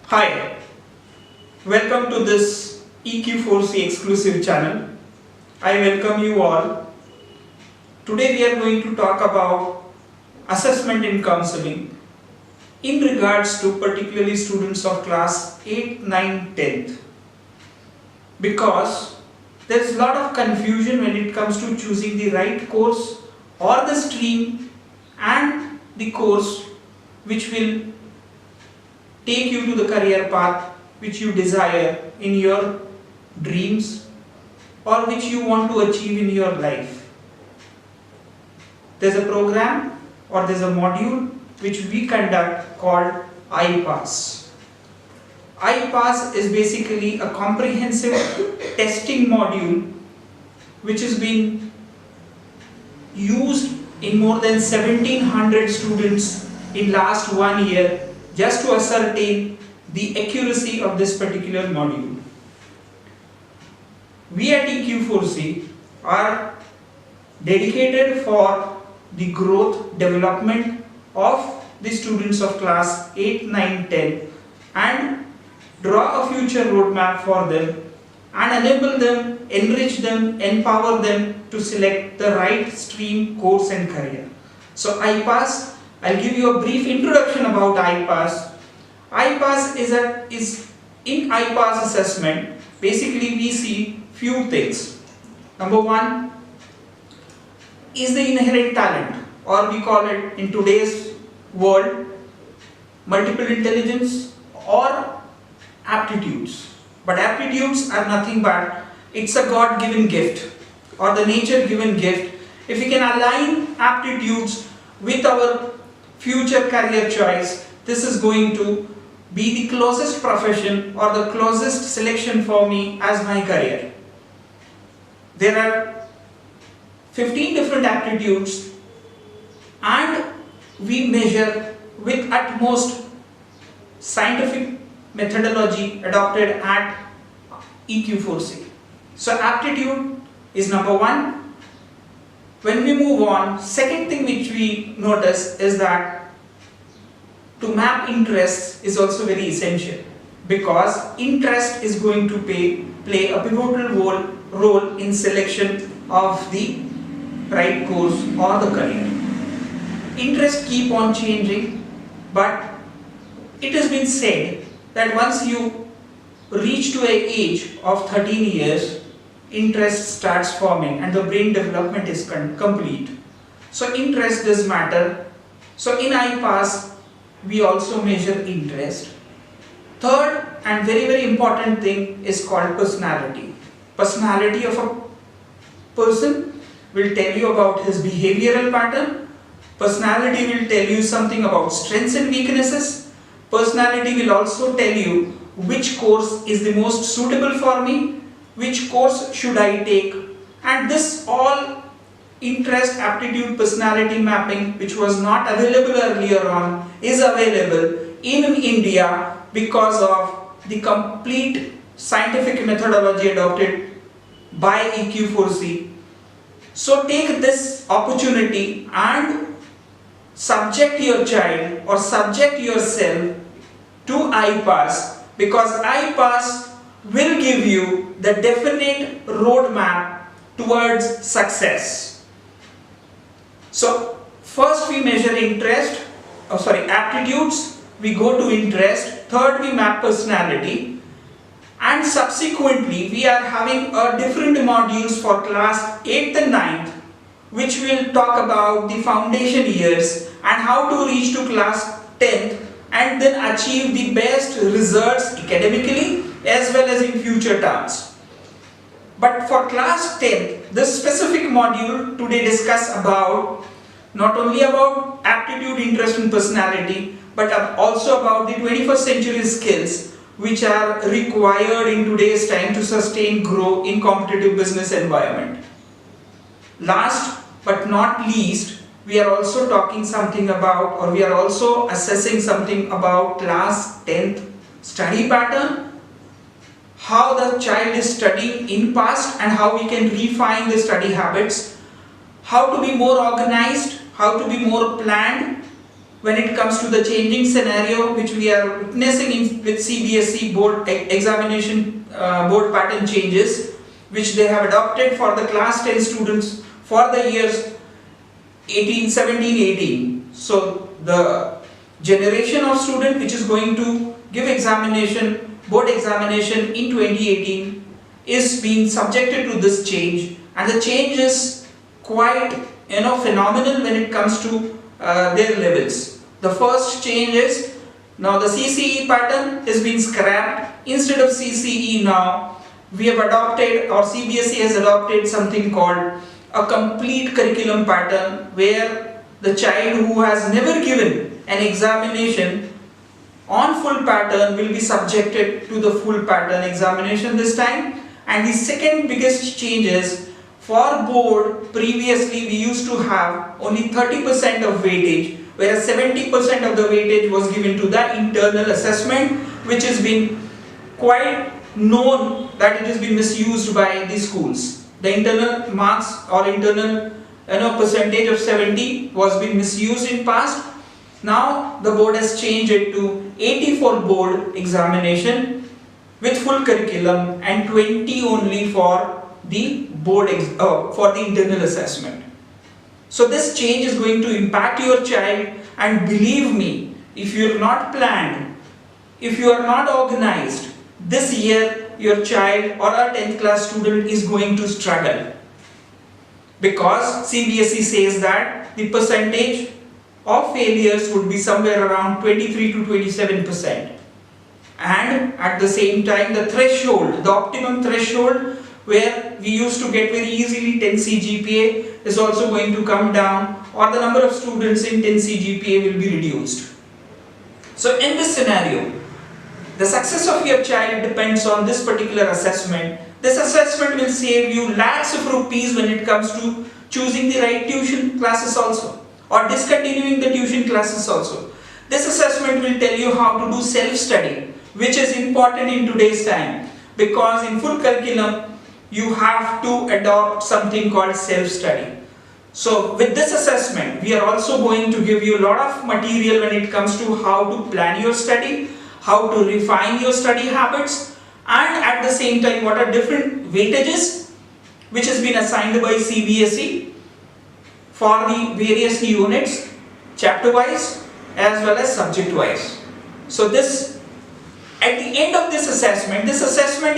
Hi, welcome to this EQ4C exclusive channel. I welcome you all. Today we are going to talk about assessment in counseling in regards to particularly students of class 8, 9, 10th, because there is a lot of confusion when it comes to choosing the right course or the stream and the course which will take you to the career path which you desire in your dreams or which you want to achieve in your life. There's a program or there's a module which we conduct called iPAS. iPAS is basically a comprehensive testing module which is being used in more than 1700 students in last 1 year just to ascertain the accuracy of this particular module. We at EQ4C are dedicated for the growth, development of the students of class 8, 9, 10 and draw a future roadmap for them and enable them, enrich them, empower them to select the right stream, course and career. So iPAS, I'll give you a brief introduction about iPAS. iPAS is in iPAS assessment, basically we see few things. Number one is the inherent talent, or we call it in today's world multiple intelligence or aptitudes. But aptitudes are nothing but it's a God-given gift or the nature-given gift. If we can align aptitudes with our future career choice, this is going to be the closest profession or the closest selection for me as my career. There are 15 different aptitudes and we measure with utmost scientific methodology adopted at EQ4C. So aptitude is number one. When we move on, second thing which we notice is that to map interests is also very essential, because interest is going to play a pivotal role in selection of the right course or the career. Interests keep on changing, but it has been said that once you reach to an age of 13 years, interest starts forming and the brain development is complete. So interest does matter. So in iPAS, we also measure interest. Third and very important thing is called personality. Personality of a person will tell you about his behavioral pattern. Personality will tell you something about strengths and weaknesses. Personality will also tell you which course is the most suitable for me, which course should I take, and this all interest, aptitude, personality mapping which was not available earlier on is available in India because of the complete scientific methodology adopted by EQ4C. So take this opportunity and subject your child or subject yourself to iPAS, because iPAS will give you the definite roadmap towards success. So first we measure aptitudes, we go to interest, third we map personality, and subsequently we are having different modules for class 8th and 9th which will talk about the foundation years and how to reach to class 10th and then achieve the best results academically as well as in future terms. But for class 10th, this specific module today discuss about not only about aptitude, interest and personality, but also about the 21st century skills which are required in today's time to sustain, grow in competitive business environment. Last but not least, we are also talking something about, or we are also assessing something about class 10th study pattern, how the child is studying in past and how we can refine the study habits, how to be more organized, how to be more planned, when it comes to the changing scenario which we are witnessing with CBSE board examination board pattern changes, which they have adopted for the class 10 students for the years 17-18. So the generation of student which is going to give examination, board examination in 2018 is being subjected to this change, and the change is quite phenomenal when it comes to their levels. The first change is, now the CCE pattern has been scrapped. Instead of CCE now we have adopted, or CBSE has adopted, something called a complete curriculum pattern, where the child who has never given an examination on full pattern will be subjected to the full pattern examination this time. And the second biggest change is, for board previously we used to have only 30% of weightage, whereas 70% of the weightage was given to the internal assessment, which has been quite known that it has been misused by the schools. The internal marks or internal percentage of 70 was being misused in past. Now the board has changed it to 80 for board examination with full curriculum and 20 only for the board for the internal assessment. So this change is going to impact your child, and believe me, if you are not planned, if you are not organized, this year your child or a 10th class student is going to struggle, because CBSE says that the percentage of failures would be somewhere around 23 to 27%, and at the same time the threshold, the optimum threshold where we used to get very easily 10 CGPA is also going to come down, or the number of students in 10 CGPA will be reduced. So in this scenario, the success of your child depends on this particular assessment. This assessment will save you lakhs of rupees when it comes to choosing the right tuition classes also, or discontinuing the tuition classes also. This assessment will tell you how to do self-study, which is important in today's time, because in full curriculum you have to adopt something called self-study. So with this assessment, we are also going to give you a lot of material when it comes to how to plan your study, how to refine your study habits, and at the same time what are different weightages which has been assigned by CBSE for the various units, chapter wise as well as subject wise. So this, at the end of this assessment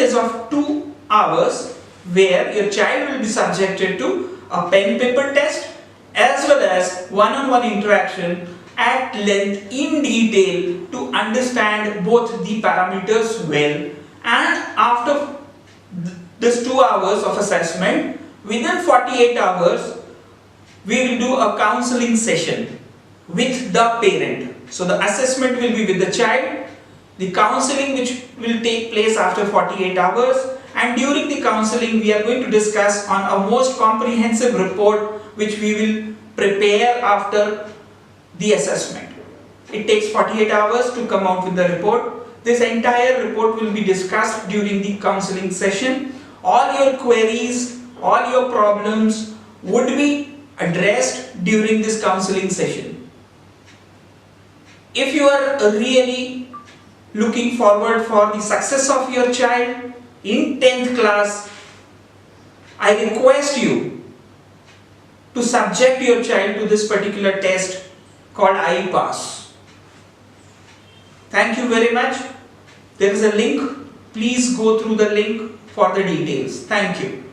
is of 2 hours, where your child will be subjected to a pen paper test as well as one-on-one interaction at length in detail to understand both the parameters well. And after this 2 hours of assessment, within 48 hours we will do a counseling session with the parent. So the assessment will be with the child, the counseling which will take place after 48 hours, and during the counseling we are going to discuss on a most comprehensive report which we will prepare after the assessment. It takes 48 hours to come out with the report. This entire report will be discussed during the counseling session. All your queries, all your problems would be addressed during this counseling session. If you are really looking forward for the success of your child in 10th class, I request you to subject your child to this particular test called iPAS. Thank you very much. There is a link. Please go through the link for the details. Thank you.